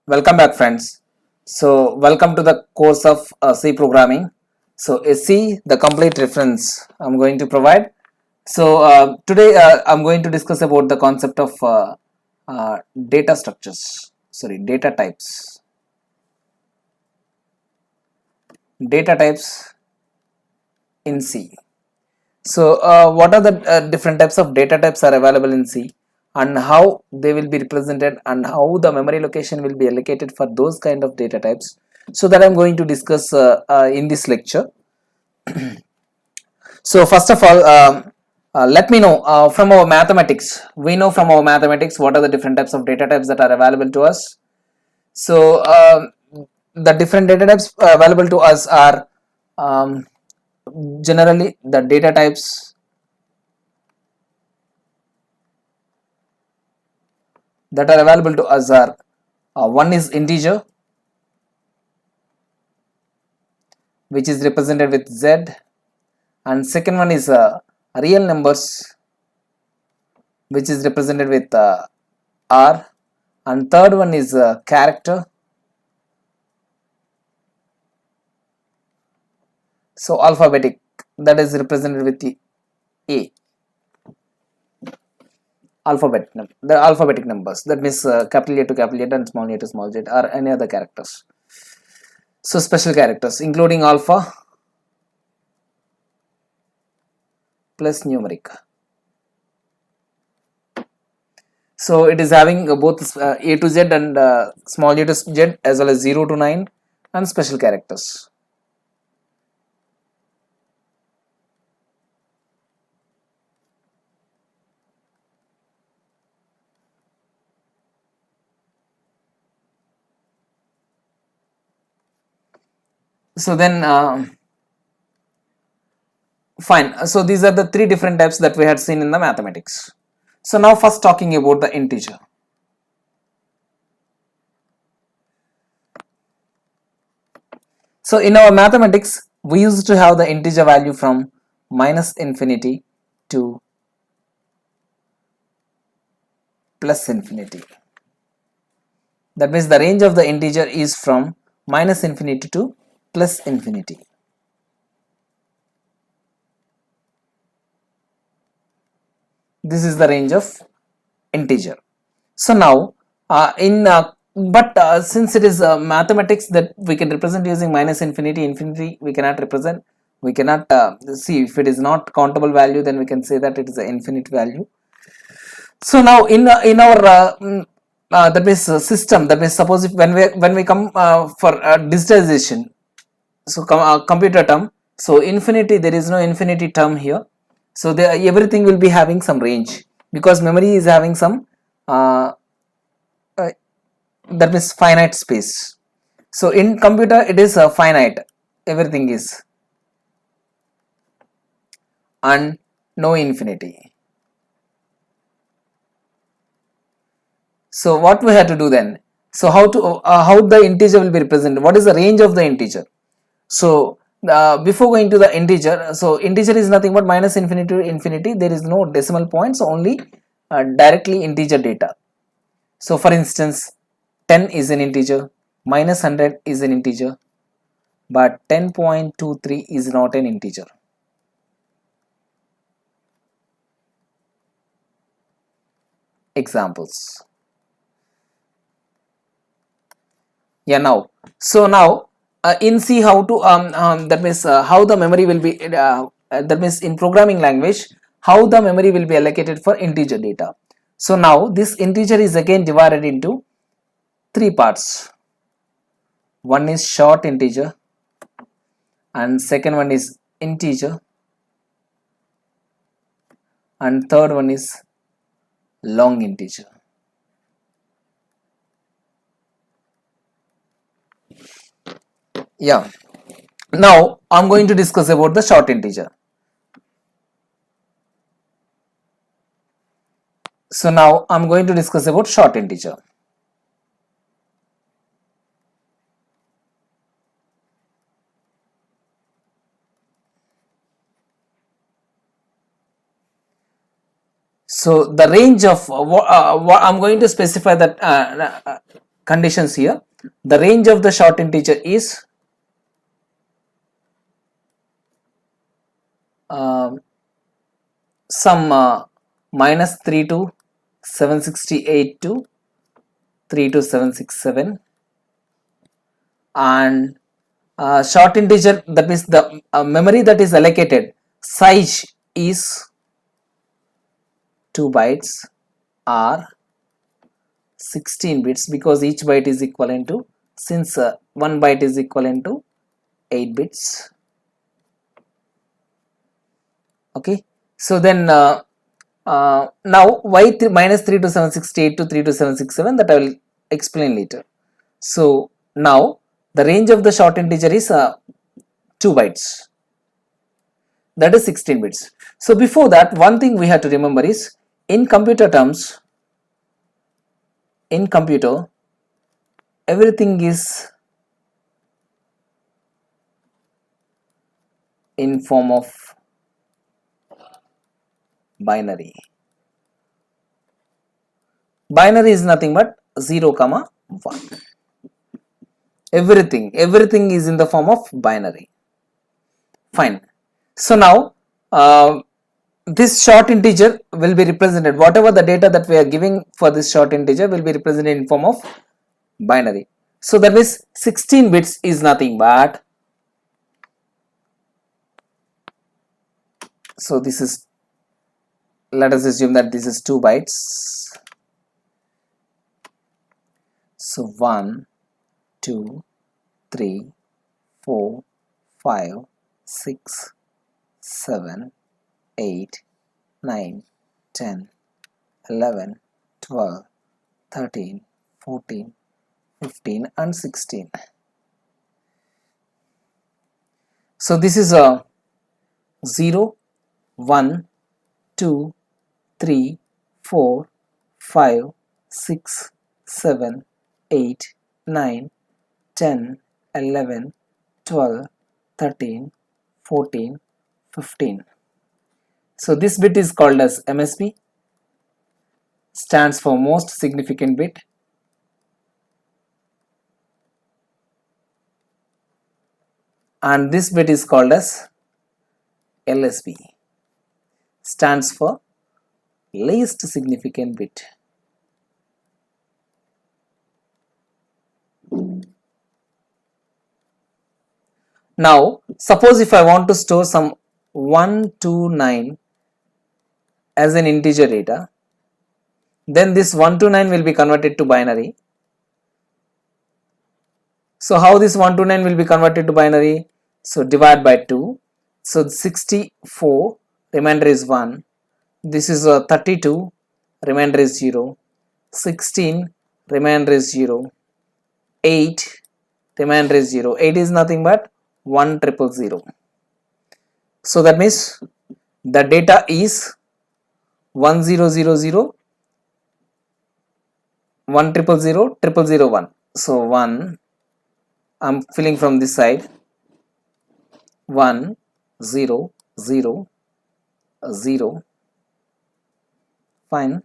Welcome back, friends. So, welcome to the course of C programming. So, C, the complete reference I'm going to provide. So, today I'm going to discuss about the concept of data structures. Sorry, data types. Data types in C. So, what are the different types of data types are available in C, and how they will be represented, and how the memory location will be allocated for those kind of data types. So that I'm going to discuss in this lecture. So first of all, let me know from our mathematics. We know from our mathematics what are the different types of data types that are available to us. So the different data types available to us are generally the data types that are available to us are one is integer, which is represented with z, and second one is real numbers, which is represented with r, and third one is character. So alphabetic, that is represented with the a the alphabetic numbers, that means capital A to capital A and small a to small z, or any other characters. So special characters including alpha plus numeric. So it is having both a to z and small a to z, as well as 0 to 9 and special characters. So then fine, so these are the three different types that we had seen in the mathematics. So now first talking about the integer. So in our mathematics, we used to have the integer value from minus infinity to plus infinity. That means the range of the integer is from minus infinity to plus infinity. This is the range of integer. So now since it is mathematics that we can represent using minus infinity, we cannot represent. We cannot see if it is not countable value, then we can say that it is an infinite value. So now in our that means system, that means suppose if when we come for digitization, so computer term, so infinity, there is no infinity term here. So everything will be having some range, because memory is having some uh, that means finite space. So in computer it is finite, everything is, and no infinity. So what we have to do then? So how the integer will be represented? What is the range of the integer? So before going to the integer, so integer is nothing but minus infinity to infinity. There is no decimal points, only directly integer data. So for instance, 10 is an integer, minus 100 is an integer, but 10.23 is not an integer. Examples. Yeah, now in C, how to that means how the memory will be that means in programming language, how the memory will be allocated for integer data. So now this integer is again divided into three parts. One is short integer, and second one is integer, and third one is long integer. Yeah, now I'm going to discuss about the short integer. So now I'm going to discuss about short integer. So the range of what I'm going to specify that conditions here. The range of the short integer is some minus 3 to 768 to 3 to 767, and short integer, that means the memory that is allocated size is 2 bytes or 16 bits, because each byte is equivalent to, since 1 byte is equivalent to 8 bits. Okay, so then now why minus 3 to 768 to 3 to 767, that I will explain later. So now the range of the short integer is 2 bytes, that is 16 bits. So before that, one thing we have to remember is, in computer terms, in computer, everything is in form of binary. Binary is nothing but 0, 1. Everything is in the form of binary. Fine. So now this short integer will be represented, whatever the data that we are giving for this short integer will be represented in form of binary. So that means 16 bits is nothing but, so this is, let us assume that this is 2 bytes. So 1, 2, 3, 4, 5, 6, 7, 8, 9, 10, 11, 12, 13, 14, 15 and 16. So this is a 0, 1, 2, 3, 4, 5, 6, 7, 8, 9, 10, 11, 12, 13, 14, 15. So this bit is called as MSB, stands for most significant bit. And this bit is called as LSB, stands for least significant bit. Now suppose if I want to store some 129 as an integer data, then this 129 will be converted to binary. So how this 129 will be converted to binary? So divide by 2. So 64, remainder is 1. This is 32, remainder is 0. 16, remainder is 0. 8, remainder is 0. 8 is nothing but 1000. So that means the data is 1000, 1000, 0001. So 1, I'm filling from this side, 1, 0, 0, 0, fine,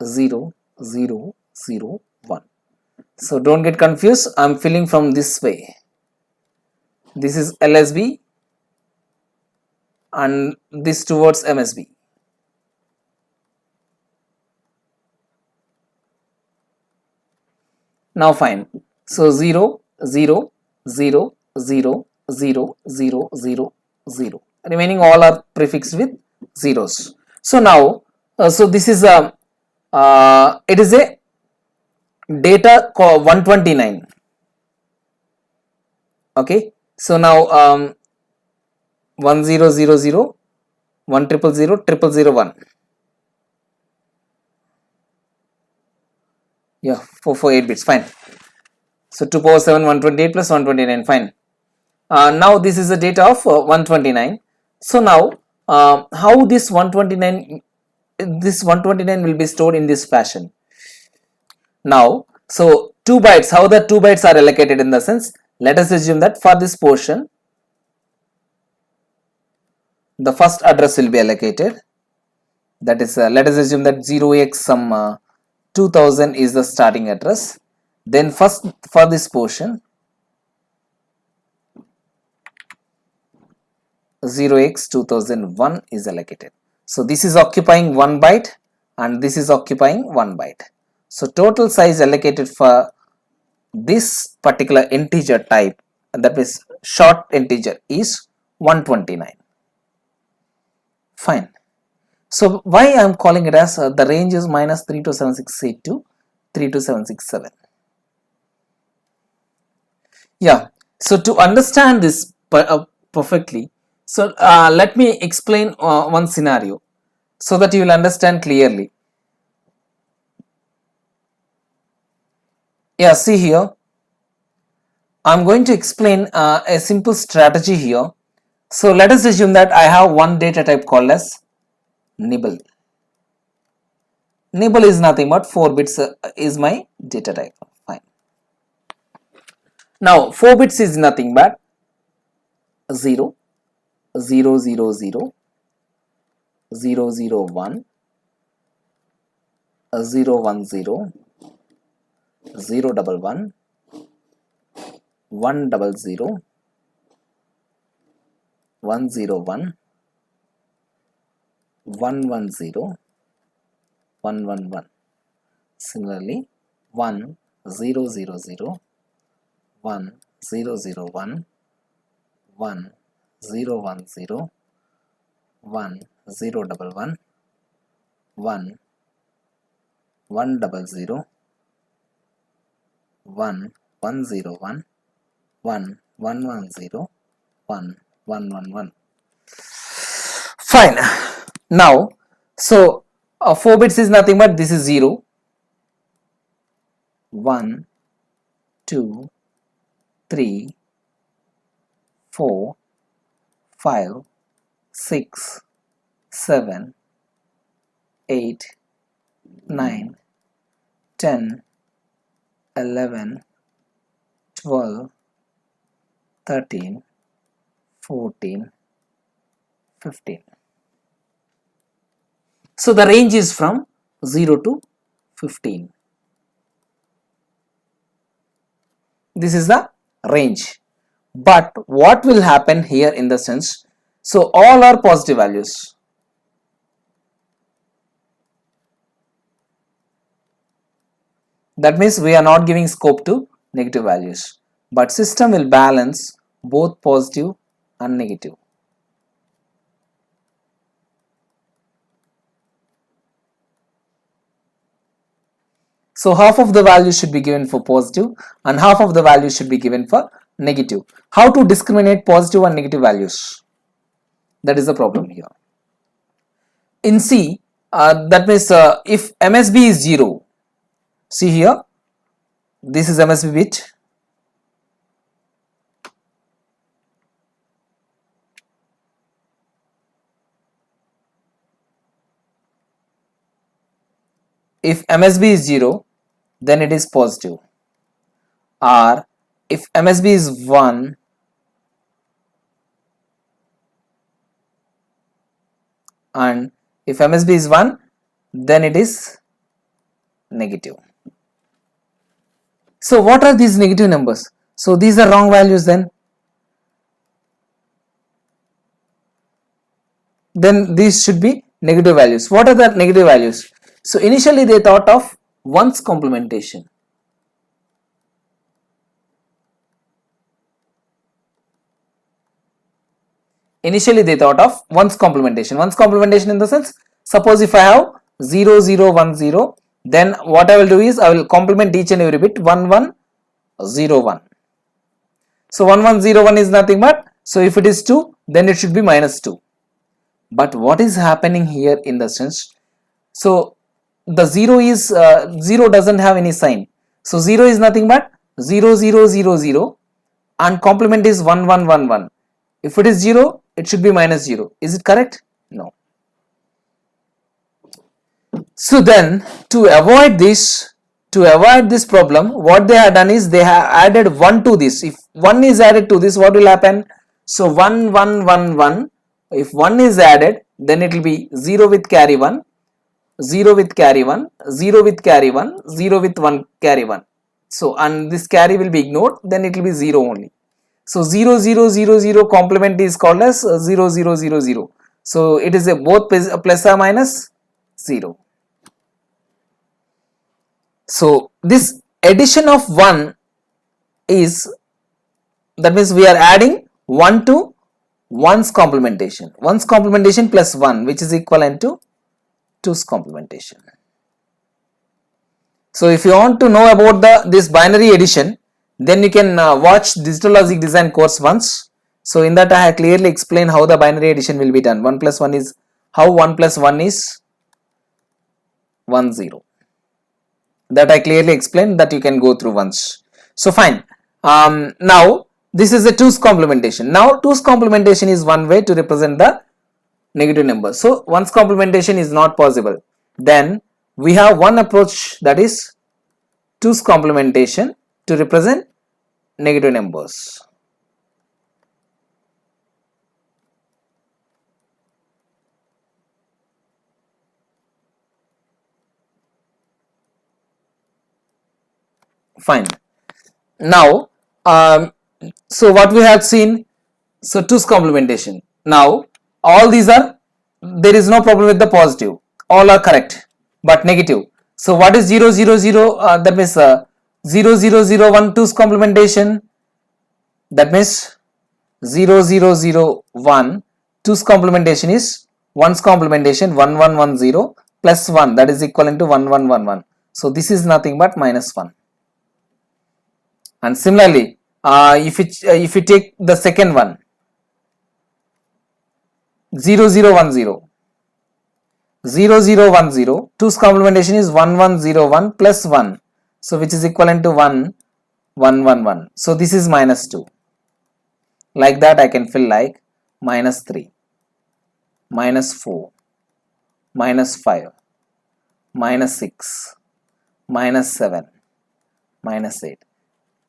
0, 0, 0, 1. So don't get confused, I'm filling from this way. This is LSB and this towards MSB. Now fine. So 0, 0, 0, 0, 0, 0, 0, 0. Remaining all are prefixed with zeros. So now, so this is a, it is a data 129. Okay. So now 1000, 1000, 0001. Yeah, 448 bits, fine. So 2 power 7, 128 plus 129, fine. Now this is the data of 129. So now how this 129 will be stored in this fashion. Now, so 2 bytes, how the 2 bytes are allocated in the sense, let us assume that for this portion, the first address will be allocated. That is, let us assume that 0x some 2000 is the starting address. Then first for this portion 0x2001 is allocated. So this is occupying 1 byte and this is occupying 1 byte. So total size allocated for this particular integer type, that is short integer, is 129. Fine. So why I am calling it as the range is minus 3276 to 32767. Yeah. So to understand this perfectly, so let me explain one scenario so that you will understand clearly. Yeah, see here, I'm going to explain a simple strategy here. So let us assume that I have one data type called as nibble. Nibble is nothing but 4 bits is my data type. Fine. Now 4 bits is nothing but 0, 0, 0, 0, 0, 0, 1, 0, 1, 0, 0, 1, 1, 1, 0, 0, 1, 0, 1, 1, 1, 0, 1, 1, 1. Similarly, 1, 0, 0, 0, 1, 0, 0, 1, 1, 0, 1, 0, 1, 0, 1, 1, 1, 1, 0, 0, 1, 1, 0, 1, 1, 1, 1, 0, 1, 1, 1, 1. Fine. Now, so 4 bits is nothing but this is 0, 1, 2, 3, 4, 5, 6, 7, 8, 9, 10, 11, 12, 13, 14, 15. So the range is from 0 to 15. This is the range. But what will happen here in the sense, so all are positive values. That means we are not giving scope to negative values. But system will balance both positive and negative. So half of the value should be given for positive and half of the value should be given for negative. How to discriminate positive and negative values? That is the problem here. In C, that means if MSB is 0, see here, this is MSB bit. If MSB is 0, then it is positive. Or if MSB is 1, and if MSB is 1, then it is negative. So what are these negative numbers? So these are wrong values then. Then these should be negative values. What are the negative values? So initially they thought of 1's complementation. Initially they thought of 1's complementation. 1's complementation in the sense, suppose if I have 0, 0, 1, 0, then what I will do is I will complement each and every bit 1, 1, 0, 1. So 1, 1, 0, 1 is nothing but, so if it is 2, then it should be minus 2. But what is happening here in the sense, so the 0 is 0 doesn't have any sign. So 0 is nothing but 0, 0, 0, 0 and complement is 1, 1, 1, 1. If it is 0, it should be minus 0. Is it correct? No. So then to avoid this problem, what they have done is they have added 1 to this. If 1 is added to this, what will happen? So 1, 1, 1, 1. If 1 is added, then it will be 0 with carry 1, 0 with carry 1, 0 with carry 1, 0 with 1 carry 1. So and this carry will be ignored, then it will be 0 only. So 0 0 0 0 complement is called as 0 0 0 0. So it is a both plus or minus 0. So this addition of 1 is, that means we are adding 1 to 1's complementation. 1's complementation plus 1, which is equivalent to 2's complementation. So if you want to know about this binary addition, then you can watch Digital Logic Design course once. So in that I have clearly explained how the binary addition will be done. 1 plus 1 is, how 1 plus 1 is 1 0. That I clearly explained, that you can go through once. So fine. Now this is a 2's complementation. Now 2's complementation is one way to represent the negative number. So 1's complementation is not possible. Then we have one approach, that is 2's complementation to represent negative numbers. Fine. Now so what we have seen, so 2's complementation. Now all these are, there is no problem with the positive, all are correct, but negative. So what is 0 0 0? That means 0 0 0 1 2's complementation. That means 0 0 0 1 2's complementation is 1's complementation 1 1 1 0 plus 1, that is equivalent to 1 1 1 1. So this is nothing but minus 1. And similarly, if you take the second one, 0 0 1 0, 0 0 1 0, 2's complementation is 1 1 0 1 plus 1, so which is equivalent to 1 1 1 1. So this is minus 2. Like that I can fill like minus 3, minus 4, minus 5, minus 6, minus 7, minus 8.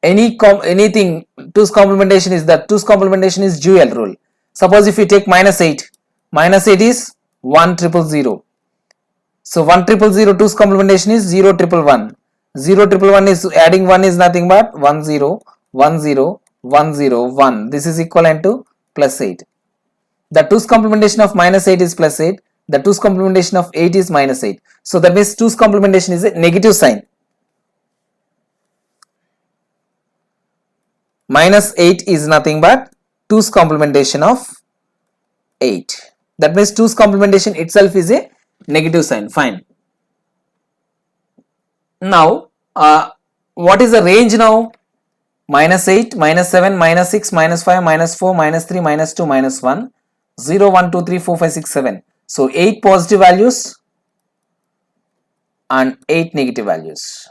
Anything 2's complementation is that 2's complementation is dual rule. Suppose if you take minus 8, minus 8 is 1 triple 0. So 1 triple 0 2's complementation is 0 triple 1. 0 triple 1 is, adding 1 is nothing but 1 0 1 0 1 0 1. This is equivalent to plus 8. The 2's complementation of minus 8 is plus 8. The 2's complementation of 8 is minus 8. So that means 2's complementation is a negative sign. Minus 8 is nothing but 2's complementation of 8. That means 2's complementation itself is a negative sign. Fine. Now what is the range now? Minus 8, minus 7, minus 6, minus 5, minus 4, minus 3, minus 2, minus 1, 0, 1, 2, 3, 4, 5, 6, 7. So 8 positive values and 8 negative values.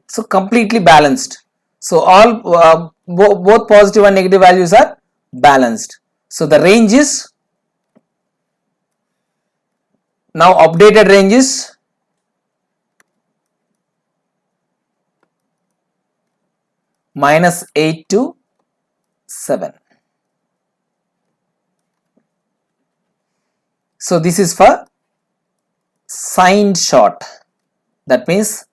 So completely balanced. So all both positive and negative values are balanced. So the range is, now updated range is minus 8 to 7. So this is for signed shot. That means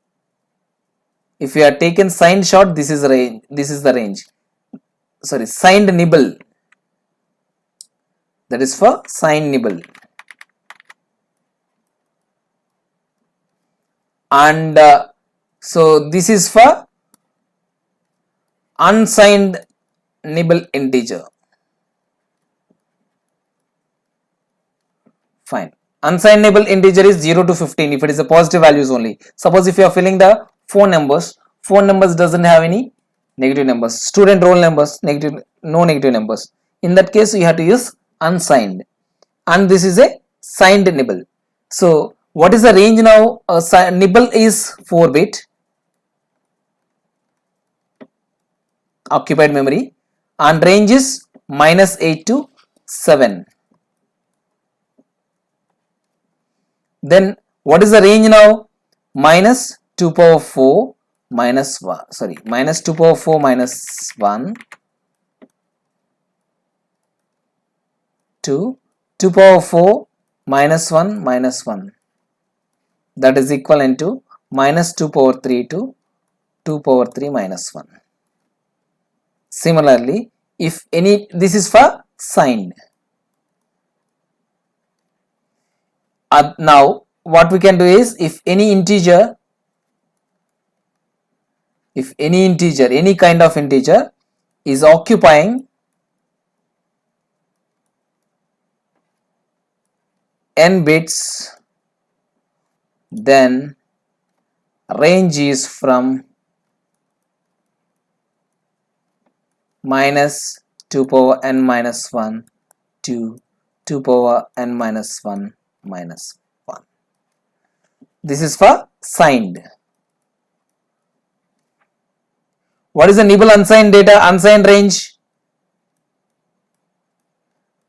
if you are taken signed shot, this is range. This is the range. Sorry, signed nibble. That is for signed nibble. And so this is for unsigned nibble integer. Fine. Unsigned nibble integer is 0 to 15 if it is a positive values only. Suppose if you are filling the 4 numbers doesn't have any negative numbers. Student roll numbers, negative, no negative numbers. In that case, you have to use unsigned. And this is a signed nibble. So what is the range now? Nibble is 4-bit. Occupied memory, and range is minus 8 to 7. Then what is the range now? Minus 2 power 4 minus 1, sorry, minus 2 power 4 minus 1 to 2 power 4 minus 1 minus 1. That is equivalent to minus 2 power 3 to 2 power 3 minus 1. Similarly, if any, this is for signed. Now what we can do is, if any integer, any kind of integer is occupying n bits, then range is from minus 2 power n minus 1 to 2 power n minus 1 minus 1. This is for signed. What is the nibble unsigned data, unsigned range?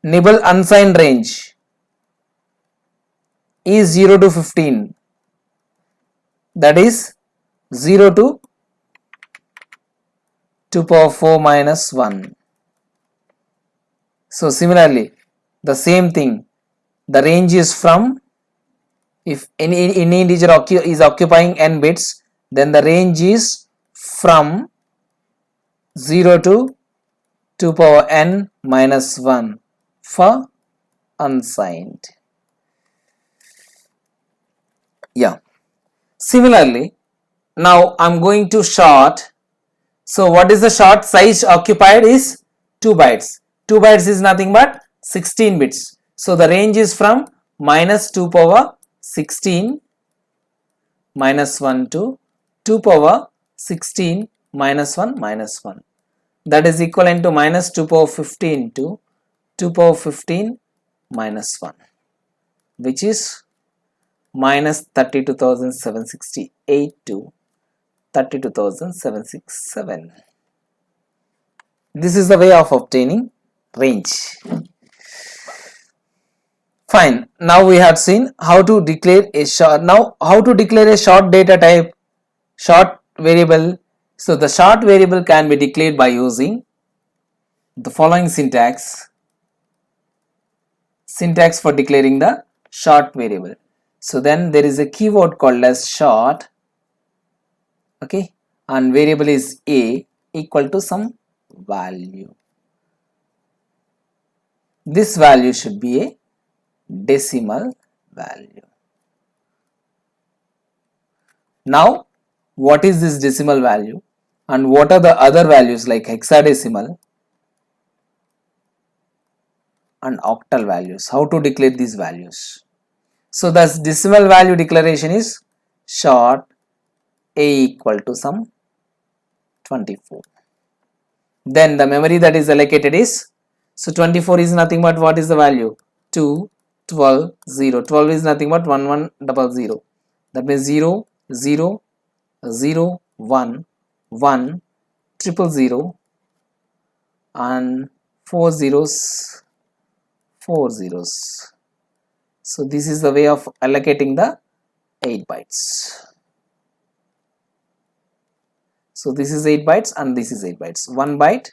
Nibble unsigned range is 0 to 15. That is 0 to 2 power 4 minus 1. So similarly, the same thing, the range is from, if any integer is occupying n bits, then the range is from 0 to 2 power n minus 1 for unsigned. Yeah. Similarly, now I'm going to short. So what is the short size occupied is 2 bytes. 2 bytes is nothing but 16 bits. So the range is from minus 2 power 16 minus 1 to 2 power 16 minus 1 minus 1. That is equivalent to minus 2 power 15 to 2 power 15 minus 1, which is minus 32,768 to 32,767. This is the way of obtaining range. Fine. Now we have seen how to declare a short. Now how to declare a short data type, short variable. So the short variable can be declared by using the following syntax. Syntax for declaring the short variable. So then there is a keyword called as short. Okay, and variable is a equal to some value. This value should be a decimal value. Now what is this decimal value and what are the other values like hexadecimal and octal values? How to declare these values? So the decimal value declaration is short a equal to some 24. Then the memory that is allocated is, so 24 is nothing but what is the value? 2, 12, 0. 12 is nothing but 1, 1, 0. That means 0, 0, 0, 1, 1, 000 and 4 zeros, 4 zeros. So this is the way of allocating the 8 bytes. So this is 8 bytes and this is 8 bytes. 1 byte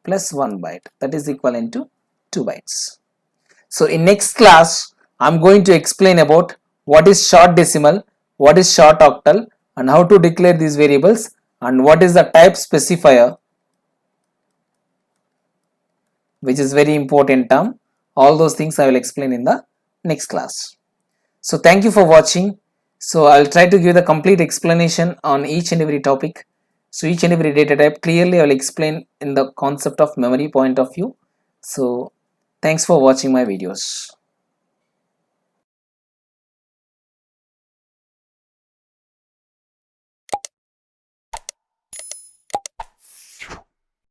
plus 1 byte, that is equivalent to 2 bytes. So in next class, I'm going to explain about what is short decimal, what is short octal, and how to declare these variables, and what is the type specifier, which is very important term. All those things I will explain in the next class. So thank you for watching. So I'll try to give the complete explanation on each and every topic. So each and every data type clearly I will explain in the concept of memory point of view. So thanks for watching my videos.